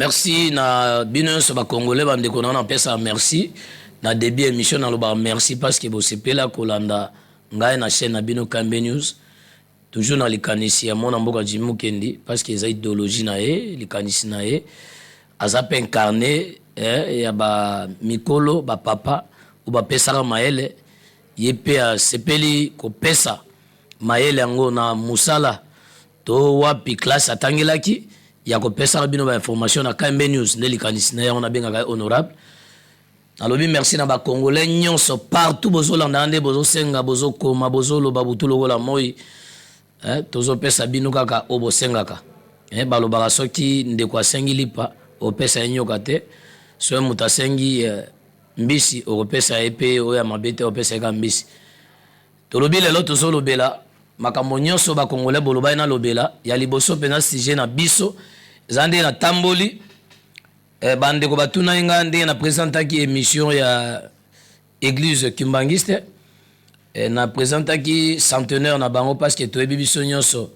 Merci na bino so ba congolais ba ndeko na pesa merci na début émission na loba merci parce que bo sepela kolanda ngai na chaîne na bino Kambe News toujours na likanisi ya mona mboka Jimmy Kendi parce que za idéologie na ye likanisi na ye azape incarné ya ba mikolo ba papa ou ba pesa maele yepe sepeli ko pesa maele yango na musala to wapi classe atangelaki ya ko pesa bino ba information na Kambe News ndeli kanisina ya on a bien honorable alobi merci na ba congolais nyonso partout bozo landa ndé bozo senga bozo koma bozo loba butulo la moi tozo pesa bino kaka obo sengaka baloba soki ndeko asengi lipa o pesa nyoka te so mutasengi mbisi o pesa epe o ya mabete o pesa ka mbisi tolobi lelo tozo lobela makambo nyonso ba congolais boloba na lobela ya liboso pena sujet na biso zande na tamboli bande ko batuna inga ndé na présentaki émission ya église kimbangiste na présentaki centenaire na bango parce que toyebi biso nyonso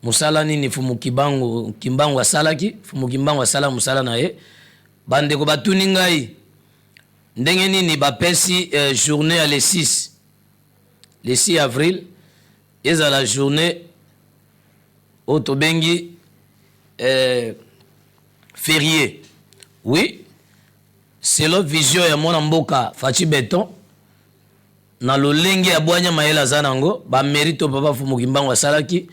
musala nini fumu kimbangu asalaki fumu kimbangu asala musala na ye bande ko batuni ngai ndenge nini bapesi journée à le 6 avril et à la journée au Tobengi férié. Oui, c'est la vision ya mona mboka Fachi Beton. Na lolenge ya boanya maela zanango, ba mérite papa Fumukimbango asalaki,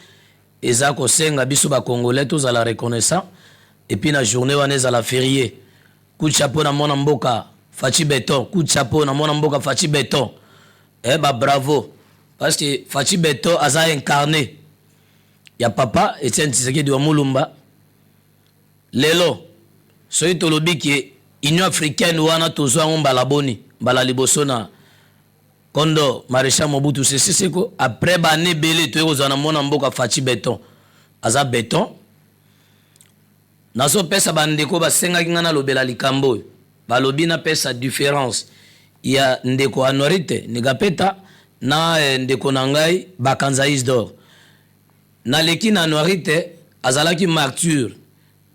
eza ko senga biso ba congolais tous à la reconnaissance et puis na journée wana za la férié. Coup de chapeau na mona mboka Fachi Beton, coup de chapeau na mona mboka Fachi Beton. Bravo. Parce que Fachi Beton a incarné. Il y a papa Etienne Tshisekedi wa Mulumba. Lelo, soy tolobi ki Union africaine wana tozwa mbala boni, mbala liboso na Kondo Maréchal Mobutu Sese Seko après bané belé to kozana mona mboka Fachi Beton. Aza Beton. Naso pesa bandeko basenga ngana lobela likambo. Balobi na pesa différence. Il y a ndeko anorite negapeta na ndeko nangai bakanza Isdor na leki na noirite azalaki martyr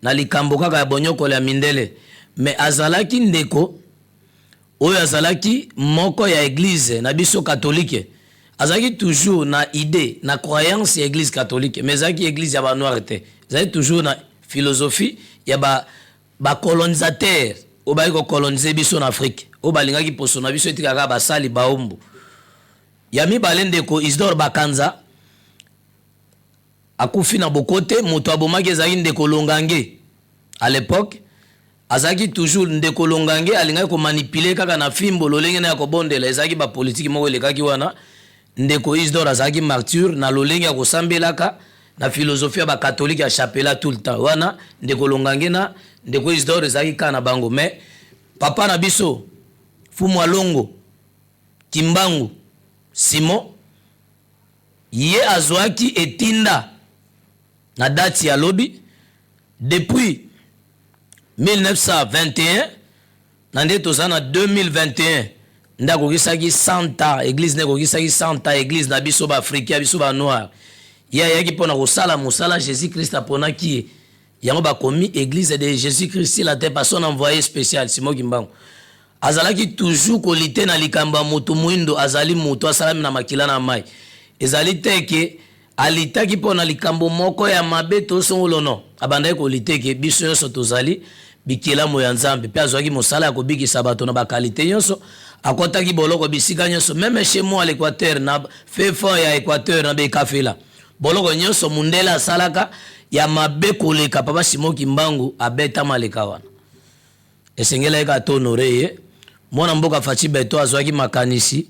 na likambo kaka ya bonyoko ya mindele mais azalaki ndeko oyo azalaki moko ya église na biso catholique azalaki toujours na idée na croyance ya église catholique mais azalaki église ya ba noirite azalaki toujours na philosophie ya ba colonisateur o ba ko coloniser biso na Afrique o balingaki poso na biso etikaka basali baombo Yami balende ko Isdor Bakanza akufi na bokote moto abomaki ezaki ndeko Longange à l'époque azaki toujours ndeko Longange alingaki ko manipuler kaka na fimbo lolenge na ko bondela ezaki ba politique moko lekaki wana ndeko Isdor azaki martyr na lolenge ko sambelaka na philosophie ba catholique ya chapela tout le temps wana ndeko Longange na ndeko Isdor ezaki kana bango mais papa na biso Fumu Alongo Kimbangu Simon ye azwaki etinda na date ya lobi depuis 1921 nande tozana 2021 ndako kisaki 100 ans église ne ko kisaki 100 ans église na biso ba africain biso ba noir ya yaki pona ko sala musala Jésus Christ apona ki yango ba komi église de Jésus Christ la te personne envoyé spécial Simon Kimbangu azalaki toujours kolite na likamba moto muindo azali moto asalami na makila na mai ezali teke alitaki pona likambo moko ya mabeto songolono abandaki kolite ke biso nyonso tozali bikela mo ya Nzambe pe azwaki mosala ya kobikisa bato na bakalite nyonso akotaki boloko bisika nyonso même chez moi à l'Équateur na fefo ya Équateur na bekafela boloko nyonso mundela asalaka ya mabe koleka papa Simon Kimbangu abeta maleka wana esengela eka to honoré mona mboka Fachi Beton azwaki makanisi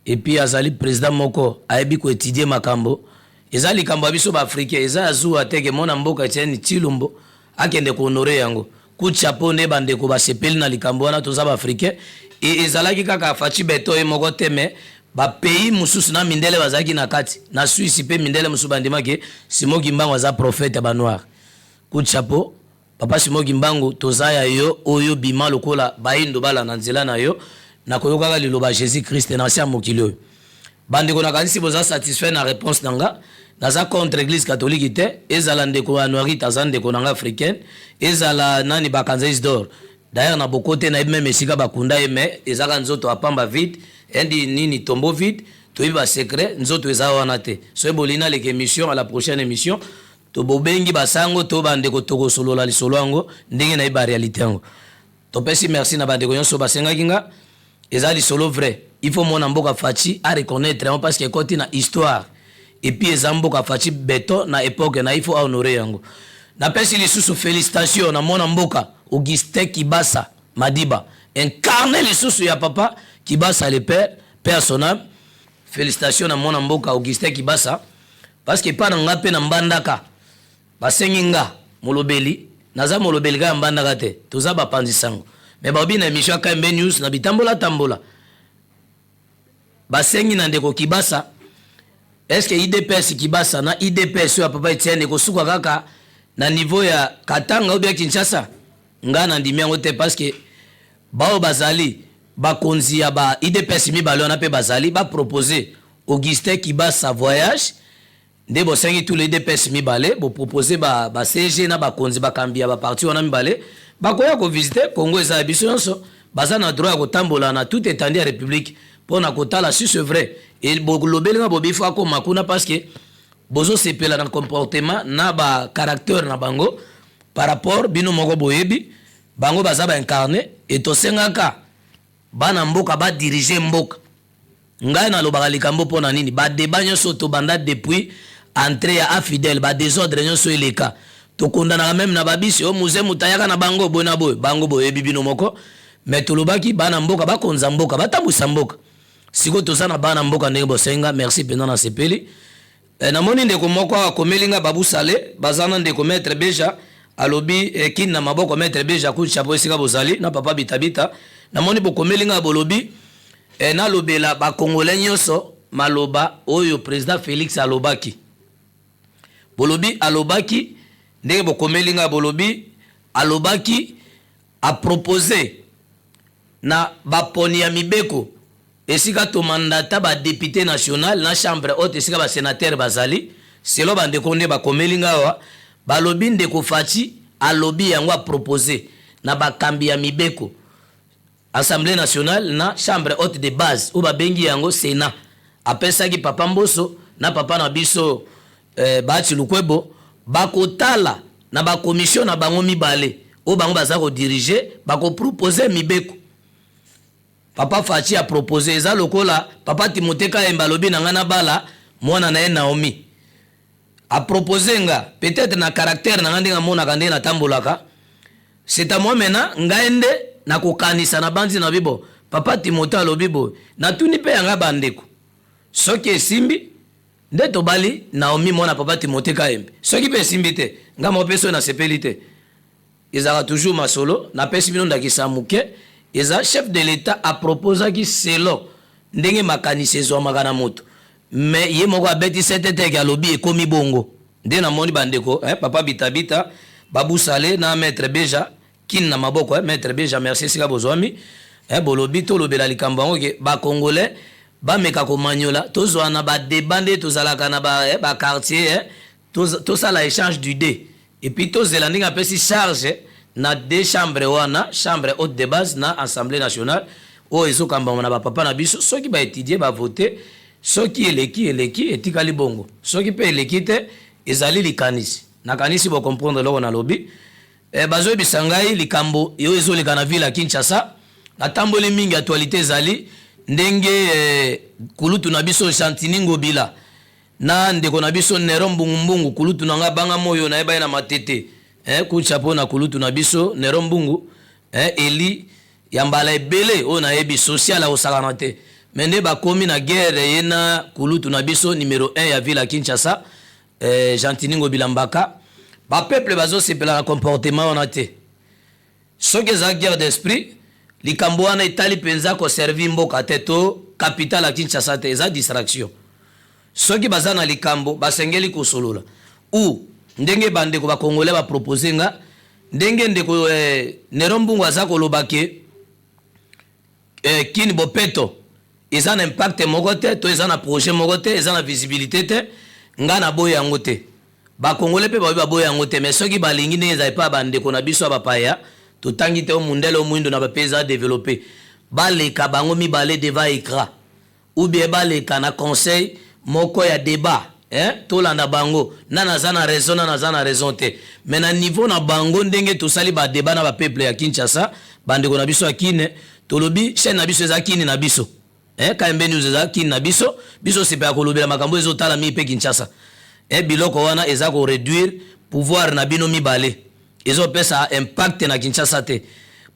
et puis azali président moko ayebi ko étudier makambo ezali kambo biso ba africain eza azu ateke mona mboka Etienne Tshilombo akende ko honorer yango ku chapeau ne bande ko ba sepeli na likambo wana toza ba africain et ezalaki kaka Fachi Beton e moko teme ba pays mususu na mindele bazaki na kati na Suisse pe mindele musu bandimake Simon Kimbangu za prophète ba noir ku chapeau papa Simon Kimbangu tozaya yo oyo bima lokola baindo bala na nzela na yo na koyoka liloba Jésus Christ na sia mokili bande ko nakanisi boza satisfait na réponse nanga naza contre église catholique te ezala ndeko anuari tazan ndeko nanga africaine ezala nani bakanza Isidore d'ailleurs na bokote na même esika bakunda eme ezaka nzoto apamba vide endi nini tombeau vide toyiba secret nzoto eza wana te so ebolina leke émission à la prochaine émission to bobengi basango to bandeko toko solola lisolo yango ndenge na iba réalité yango to pesi merci na bandeko nyonso basengaki nga eza lisolo vrai il faut mona mboka fachi à reconnaître parce que koti na histoire et puis eza mboka fachi beto na époque na il faut honorer yango na pesi lisusu félicitations na mona mboka Augustin Kibasa Madiba incarné lisusu ya papa Kibasa le père son âme. Félicitations na mona mboka Augustin Kibasa parce que pa na nga pe na mbandaka basengi nga molobeli naza molobeli ga mbandaka te toza bapanzi sango mais babi na émission KMB News na bitambola tambola basengi na ndeko Kibasa est-ce que IDPS Kibasa na IDPS ya papa Etienne ko suka kaka na niveau ya Katanga ou bien Kinshasa nga na ndimi yango te parce que bao bazali bakonzi ya ba IDPS mi balona pe bazali ba proposer Augustin Kibasa voyage nde bo sengi tous les IDPS mi balé bo proposer ba CG na bakonzi bakambia ba parti wana mi balé bakoya ko visiter Congo eza biso nyonso baza na droit ko tambola na tout étendue ya république pona kotala si c'est vrai et bo lobelinga bo bifa ko makuna parce que bozo sepela na comportement na ba caractère na bango par rapport bino moko boyebi bango baza ba incarné et to sengaka bana mboka ba diriger mboka ngai na lobaka likambo pona nini ba débat nyonso to banda depuis entrée ya afidèle ba désordre nyonso eleka to kondana même na babisi o muze mutayaka na bango bona boy bango boyebi bino moko mais to lobaki bana mboka ba konza mboka batambusa mboka siko to sana bana mboka ndenge bosenga merci pendant na sepeli na moni ndeko moko akomelinga babu sale bazana ndeko maître beja alobi kin na maboko maître beja ku chapeau sika bozali na papa bitabita na moni bokomelinga bolobi na lobela ba congolais nyonso maloba oyo président Félix alobaki bolobi alobaki ndenge bokomelinga bolobi alobaki a proposer na baponi ya mibeko esika to mandata ba député national na chambre haute esika ba sénateur bazali selo bande konde ba komelinga wa balobi ndeko Fachi alobi yango a proposer na bakambi ya mibeko Assemblée nationale na chambre haute de base ou ba bengi yango Sénat apesaki papa Mboso na papa na biso Bachi Lukwebo bakotala na ba commission na bango mibale o bango baza ko diriger bako proposer mibeko papa Fachi a proposé eza lokola papa Timothée Kayemba lobi na ngana bala mwana na Naomi a proposé nga peut-être na caractère na ngandinga mona kande na tambolaka c'est à moi maintenant ngaende na kokanisa na bandi na bibo papa Timothée alobibo na tuni pe yanga bandeko soki esimbi nde tobali Naomi mona papa Timothée Kayemba soki pe esimbi te nga mo peso na sepelite ezaka toujours masolo na pesi bino ndakisa muke eza chef de l'état a proposé ki selo ndenge makanisi zo magana moto mais ye moko abeti setete ya lobi ekomi bongo nde na moni bandeko papa bitabita babu sale na maître beja kin na maboko maître beja merci sika bozwami bolobi to lobela likambo ngo ke ba congolais ba meka ko manyola tozwa na ba débandé tozalaka na ba quartier to sala échange du dé et puis tozela ndinga pesi charge na deux chambres wana chambre haute de base na assemblée nationale o ezokamba na ba papa na biso soki ba étudier ba voter soki eleki etikali bongo soki pe eleki te ezali likanisi na kanisi bo comprendre loko na lobi bazo bisangai likambo yo ezoleka na ville ya Kinshasa na tamboli mingi actualité ezali ndenge kulutu na biso Chantiningo bila na ndeko na biso Nero Mbungu kulutu na nga banga moyo na eba na matete ku chapeau na kulutu na biso Nero Mbungu eli yambala ebele o na ebi social au sakanate mende ba komi na guerre yena kulutu na biso numéro 1 ya ville ya Kinshasa Chantiningo bilambaka ba peuple bazo sepela na comportement on a te soki za guerre d'esprit likambo wana itali penza ko servir mboka teto capitale ya Kinshasa te za distraction soki baza na likambo basengeli ko solola ou ndenge bandeko ba congolais ba proposer nga ndenge ndeko Nero Mbungu aza ko lobake kini bopeto ils ont un impact mogote, to ils ont un projet mogote, ils ont la visibilité te, nga na boy yangote. Ba Congolais pe ba boy yangote, mais ceux qui balingi ne ils pas bande ko na biso ba paya, to tangi te o mundele o muindo na ba pesa développer. Ba le kabango mi balé devant écran. Ou bien ba le kana conseil moko ya débat. To landa bango na zana raison te mais na niveau na bango ndenge to sali ba débat na ba peuple ya Kinshasa bande ko na biso akine to lobi chaîne na biso ezakine na biso KMB News ezakine na biso c'est pas ko lobela makambo ezotala mi pe Kinshasa biloko wana ezako réduire pouvoir na bino mibale ezo pesa impact na Kinshasa te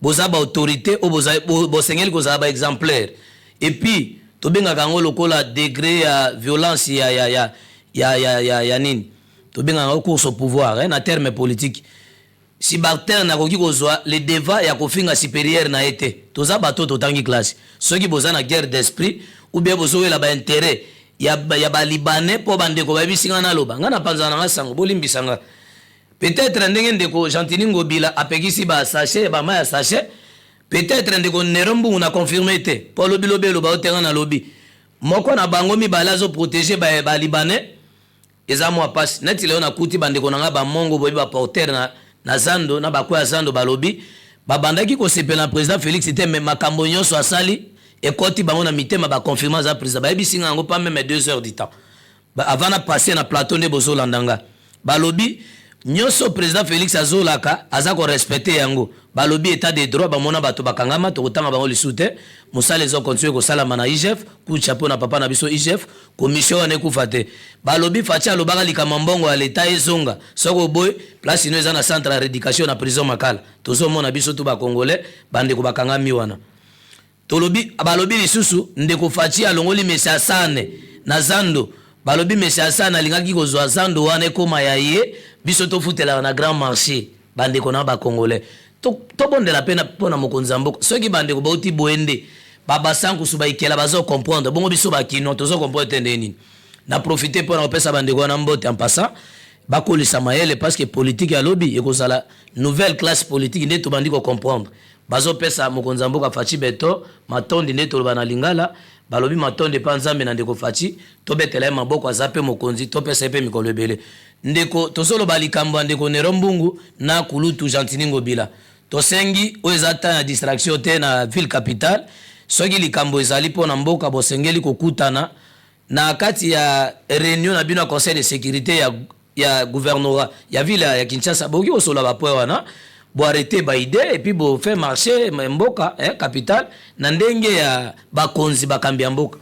boza ba autorité o boza bo sengeli ko za ba exemplaire et puis to benga kango lokola degré ya violence ya nini to benga ngo course au pouvoir na terme politique si Barter na koki kozwa le débat ya kofinga supérieur na été toza bato to tangi classe ceux qui boza na guerre d'esprit ou bien bozo la ba intérêt ya ba libanais po bande ko ba bisinga na loba ngana panza na sango bolimbisanga peut-être ndenge ndeko Gentili Bila apekisi ba sachet ba ma sachet peut-être ndeko Nerombu na confirmer te po lobilo ba otenga na lobby moko na bango mi balazo protéger ba libanais eza moi passe net leo na kuti bande ko nanga ba mongo boyi ba porter na zando na bakwa zando balobi babandaki ko sepela président Félix c'était même makambo nyonso asali et koti bango na mitema ba confirmer za président ba bisinga ngo pas même 2 heures du temps avant na passer na plateau de bozo landanga balobi nyonso président Félix azolaka azako respecter yango balobi état de droit ba mona bato bakangama to kotanga bango lisute musale zo continuer ko salama na IGF ku chapeau na papa na biso IGF commission ne kufate balobi facha lobaka likama mbongo ya l'état ezonga soko boy place ino eza na centre de rééducation na prison Makala tozo mona biso to ba congolais bande ko bakangami wana tolobi balobi lisusu ndeko fachi alongoli mesa sane na zando balobi mesa sane alingaki kozwa zando wana ekoma ya ye biso to futela na grand marché bande ko na ba congolais to bonde la pena pona mokonzi mboka ceux qui bande ko bauti boende baba sanku suba ikela bazo comprendre bongo biso ba kino tozo comprendre nini na profiter pour na pesa bande ko na mbote en passant bakolisa mayele parce que politique ya lobby ekozala nouvelle classe politique ndeto bandi ko comprendre bazo pesa mokonzi mboka fachi beto matondi ndeto bana lingala balobi matonde pa nzambe na ndeko fachi to betela maboko azape mokonzi to pesa pe mikolo ebele ndeko tosolo balikambo ndeko Nerombungu na kulutu Gentili Bila to sengi o ezata na distraction te na ville capitale soki likambo ezali pona mboka bosengeli kokutana na kati ya réunion na bino conseil de sécurité ya gouvernorat ya ville ya Kinshasa boki osola ba point wana bo arrêter ba idée et puis bo faire marcher mboka capitale na ndenge ya bakonzi bakambi mboka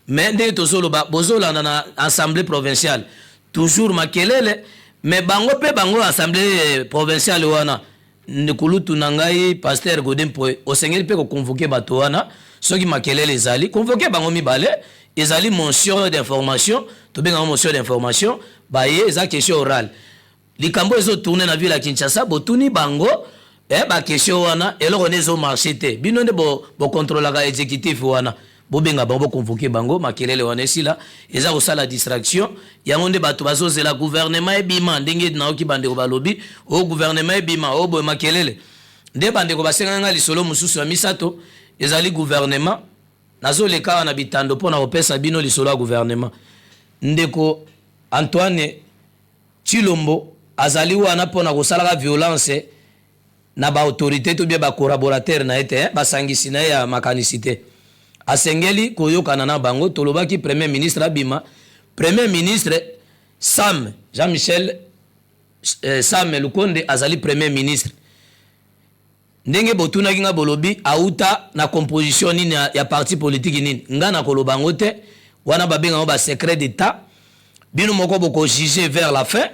mais ndenge tosolo bozola na assemblée provinciale toujours makelele mais bango pe bango assemblée provinciale wana ndekulutu nangai pasteur Godin po osengeli pe ko convoquer bato wana soki makelele ezali convoquer bango mibale ezali motion d'information to benga motion d'information ba ye eza question orale likambo ezo tourner na ville ya Kinshasa botuni bango ba question wana eloko nezo marché te bino nde bo contrôler ka exécutif wana bobenga bango convoquer bango makelele wana esila eza ko sala distraction yango nde bato bazozela gouvernement ebima ndenge na oki bande ko balobi o gouvernement ebima o bo makelele nde bande ko basenganga lisolo mususu ya misato ezali gouvernement nazoleka na bitando pona opesa bino lisolo ya gouvernement ndeko Antoine Chilombo azali wana pona kosalaka violence na ba autorité to bien ba collaborateur na ete basangisi na ya makanisité asengeli koyokana na bango tolobaki premier ministre abima premier ministre Sam Jean-Michel Sam Lukonde azali premier ministre ndenge botuna kinga bolobi auta na composition nini ya parti politique nini ngana kolobango te wana babenga ba secret d'état bino moko boko juger vers la fin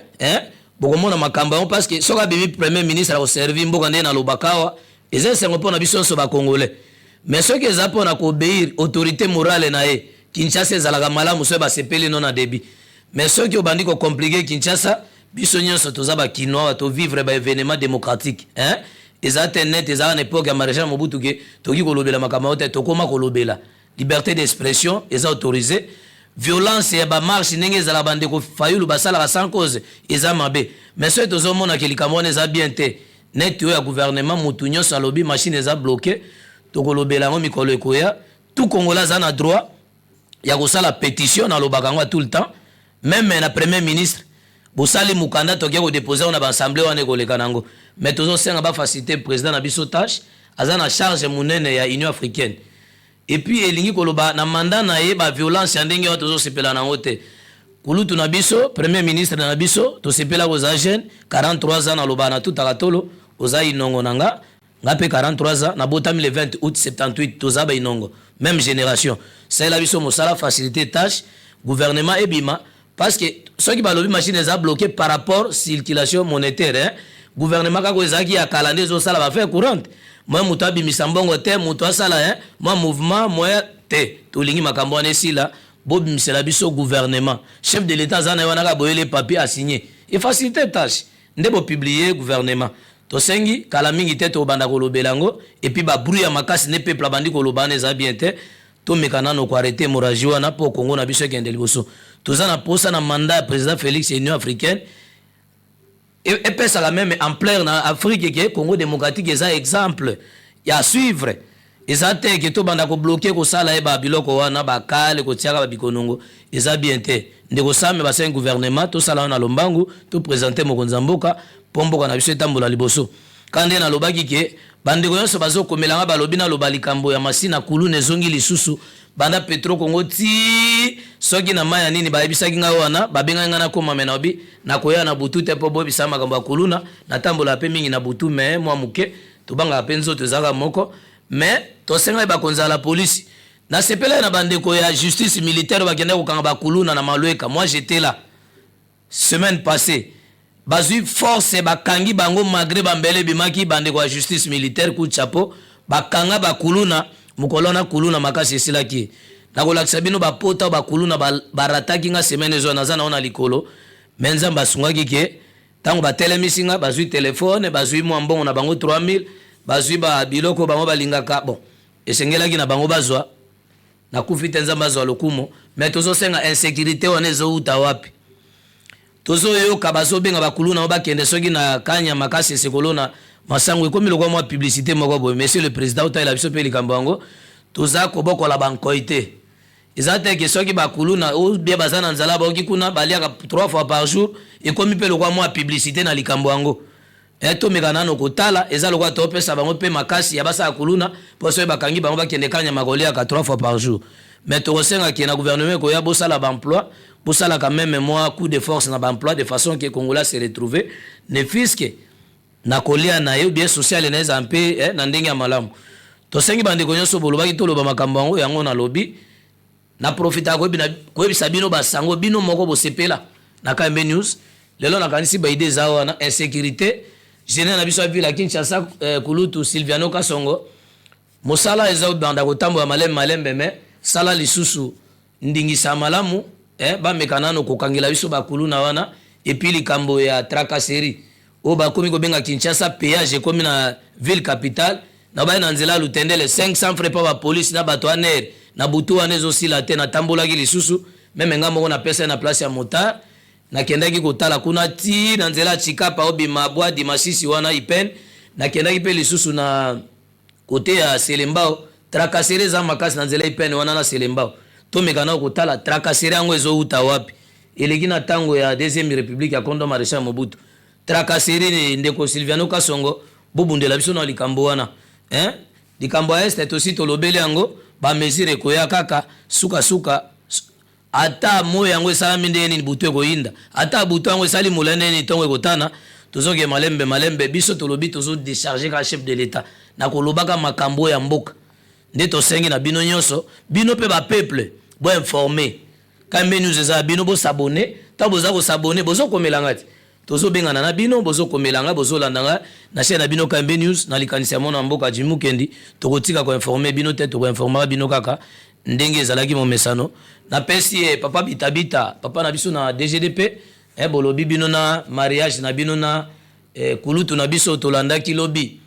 boko mona makambo parce que soka bimi premier ministre au servir mboka ndena na lobakawa eza sengo pona biso so ba congolais mais ceux qui zapon na obéir autorité morale na e Kinshasa ezalaka malamu so ba sepeli non na débit mais ceux qui obandi ko compliquer Kinshasa biso nyonso toza ba kinoa to vivre ba événement démocratique eza internet eza na époque ya maréchal Mobutu ke toki ko lobela makambo te to koma ko lobela liberté d'expression eza autorisé violence ya ba marche ndenge ezala bande ko fayulu basala sans cause eza mabe mais ceux tozo mona ke likambo eza bien te net ya gouvernement mutu nyonso alobi machine eza bloquée to ko lobela ngo mikolo ekoya tout Congolais a droit ya kosala pétition na lobaka tout le temps, même na premier ministre bosali mukanda tokia ko déposer na ba assemblée wana koleka nango, mais tozo senga ba faciliter président na biso tâche azana charge munene ya Union africaine. Et puis elingi koloba na mandat na ye ba violence ya ndenge tozo sepela nango te. Kulutu na biso premier ministre na biso to sepela ko za jeune 43 ans na loba na tout akatolo oza inongo nanga ngape 43 ans na botami le 20 août 78 toza ba inongo même génération. C'est la biso mosala faciliter tâche gouvernement ebima parce que ceux qui balobi machine les a bloqué par rapport circulation monétaire hein. Gouvernement kako ezaki ya calendrier zo sala ba faire courante. Moi mutabi misambongo te muto asala hein. Moi mouvement moi te tolingi makambo anesi la bob misela biso gouvernement chef de l'état zana wana ka boyele papier a signé et faciliter tâche ndebo publier gouvernement to sengi kala mingi te to banda kolobelango et puis ba bruit ya makasi ne peuple bandi kolobana za bien te to mekana no ko arrêter hémorragie wana po Congo na biso kende liboso to zana posa na mandat président Félix Union africaine et pesa la même ampleur na Afrique que Congo démocratique eza exemple ya suivre eza te ke to banda ko bloquer ko sala e ba biloko wana ba kale ko tiaka ba bikonongo eza bien te ndeko same ba sen gouvernement to sala na lombangu to présenter mokonza mboka pomboka na biso etambola liboso kande na lobaki ke bandeko nyonso bazo komelanga balobi na loba likambo ya masina kulu nezongi lisusu banda Petro Congo ti soki na maya nini bayebisaki nga wana babenga nga na koma mena obi na koya na butu te po bobisa makambo ya kuluna na tambola pe mingi na butu me mwa muke to banga penzo to zaka moko mais to senga ba konza la police na sepela na bandeko ya justice militaire bakenda ko kanga bakuluna na malweka. Moi j'étais là semaine passée bazui force bakangi bango malgré bambele bimaki bandeko ya justice militaire ku chapeau bakanga bakuluna mukolona kuluna makasi esilaki na kolakisa bino bapota bakuluna barataki nga semaine zo na zana ona likolo menza basungaki ke tango batelemisi nga bazui telefone bazui mwa mbongo na bango 3000 bazui ba biloko bango balingaka bon esengelaki na bango bazwa na kufite nzamba zwa lokumo mais tozo senga insécurité wana ezo uta wapi tozo yoka bazo benga bakuluna bakende soki na kanya makasi sekolona masango ekomi lokwa mwa publicité moko boye monsieur le président otala biso pe likambo yango toza kobokola bankoite ezate ke soki bakuluna ou bien bazana nzala baoki kuna baliaka 3 fois par jour ekomi pe lokwa mwa publicité na likambo yango eto mekanano kotala eza lokwa to pesa bango pe makasi ya basa kuluna poso bakangi bango bakende kanya makolia ka 3 fois par jour mais to resenga ki na gouvernement ko ya bosala emploi bosala quand même moi coup de force na emploi de façon que Congolais se retrouver ne fisque na kolia na yo bien social na ezampe na ndenge ya malamu to sengi bande ko nyoso bolobaki to loba makambo yango yango na lobby na profita ko bina ko bisa bino basango bino moko bosepela na Kambe News lelo na kanisi ba idée za wana insécurité général na biso ville à Kinshasa kulutu Silviano Kasongo mosala eza banda ko tambo ya malembe me sala lisusu ndingisa malamu ba mekanano ko kangela biso bakuluna wana et puis likambo ya tracasserie o ba komi ko benga Kinshasa péage komi na ville capitale na ba na nzela lutendele 500 francs pa ba police na bato aner na butu wana ezo la te na tambola ki lisusu même ngambo na pesa na place ya motard na kendaki kotala kuna ti na nzela chikapa obima bwa di masisi wana ipen na kendaki pe lisusu na kote ya Selembao tracasserie za makasi na nzela ipen wana na Selembao to mekana kotala tracasserie yango ezo uta wapi eleki na tango ya deuxième république ya Kondo Maréchal Mobutu tracasserie ndeko Silviano Kasongo bobundela biso na likambo wana likambo ya este aussi to lobele yango ba mesure koya kaka suka ata moyo yango esala minde ni butu ko inda ata butu yango esali mulane ni tongo ekotana tozoke malembe biso to lobi tozo décharger ka chef de l'état na kolobaka makambo ya mboka nde to sengi na bino nyonso bino pe ba peuple bo informer Kambe News eza bino bo s'abonner ta boza ko s'abonner bozo komelanga ti tozo bengana na bino bozo komelanga bozo landanga na chaîne na bino Kambe News na likanisa mona mboka Jimukendi to kotika ko informer bino te to ko informer bino kaka ndenge ezalaki mo mesano na pesi papa bitabita papa na biso na DGDP bolobi bino na mariage na bino na kulutu na biso tolandaki lobi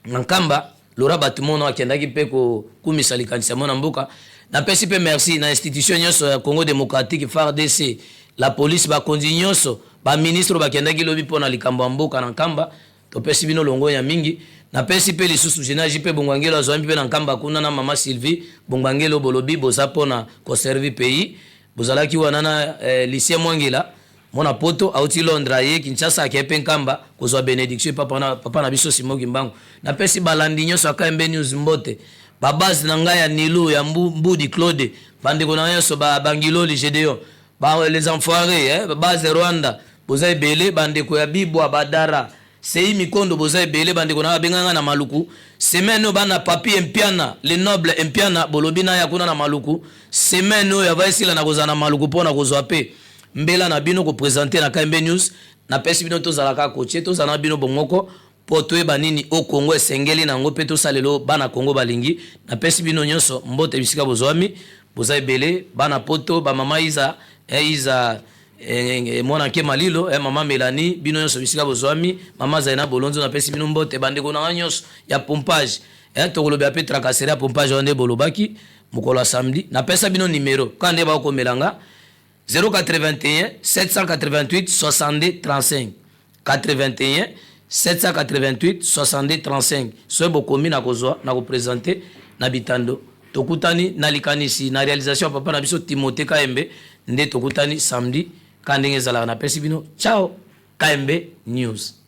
nkamba lora batimono akendaki pe ko kumisa likanisa mona mboka na pesi pe merci na institution nyonso ya Congo démocratique FARDC la police ba kondi nyonso ba ministre bakendaki lobi pona likambo mboka na nkamba to pesi bino longo ya mingi na pesi pe lisusu jenaji pe bongwangelo azwami pe na nkamba kuna na mama Sylvie bongwangelo bolobi boza pona ko servir pays bozalaki wana na lycée Mwangela mona poto auti Londres ye Kinshasa akepe nkamba kozwa bénédiction papa na biso Simoki Mbangu na pesi balandi nyoso akambe news mbote babazi na ngai ya Nilu ya Mbudi Claude bandeko na nyoso bangiloli Gédéon les enfoirés base Rwanda boza ebele bandeko ya Bibwa Badara sei mikondo boza ebele bandeko na benganga na maluku semaine bana papi mpiana les nobles mpiana bolobina ya kuna na maluku semaine ya vaisila na kozana maluku pona kozwa pe mbela na bino ko présenter na KMB News na pesi bino tozalaka coacher tozana bino bongoko poto eba nini o Congo esengeli na ngo pe tosalelo bana Congo balingi na pesi bino nyonso mbote bisika bozwami boza ebele bana poto ba mama Iza mwana ke malilo mama Melanie bino nyonso bisika bozwami mama Zaina Bolonzo na pesi bino mbote bandeko na nyonso ya pompage tokolobi ape tracasserie ya pompage onde bolobaki mukolo samedi na pesa bino numero kande ba ko melanga 081 788 62 35 81 788 62 35 so bokomi na kozwa na ko présenter na bitando tokutani na likanisi na réalisation papa na biso Timothée Kaembe nde tokutani samedi kandenge zala na pesi bino ciao KMB News.